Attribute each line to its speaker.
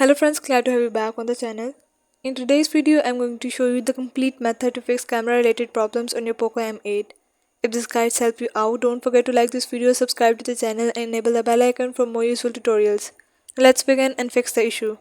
Speaker 1: Hello friends, glad to have you back on the channel. In today's video, I'm going to show you the complete method to fix camera related problems on your Poco M8. If this guides help you out, don't forget to like this video, subscribe to the channel and enable the bell icon for more useful tutorials. Let's begin and fix the issue.